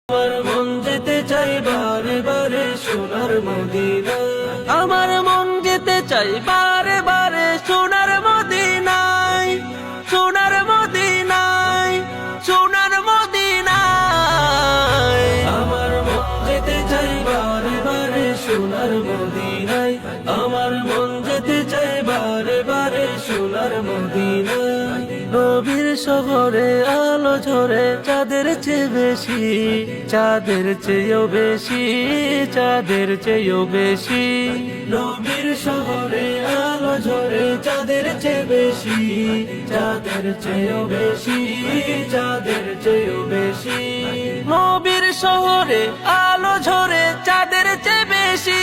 আমার মন যেতে চাই বারে বারে সোনার মদিনায়। আমার মন যেতে চাই বারে বারে সোনার মদিনায়, সোনার মদিনায়, সোনার মদিনায়। আমার মন যেতে চাই বারে বারে সোনার মদিনায়। আমার মন যেতে চাই বারে বারে সোনার মদিনায়। নবীর শহরে আলো ঝরে চাঁদের চেয়ে বেশি, চাঁদের চেয়েও বেশি, চাঁদের চেয়েও বেশি। নবীর শহরে আলো ঝরে চাঁদের চেয়ে বেশি, চাঁদের চেয়েও বেশি, চাঁদের চেয়েও বেশি। নবীর শহরে আলো ঝরে চাঁদের চেয়ে বেশি।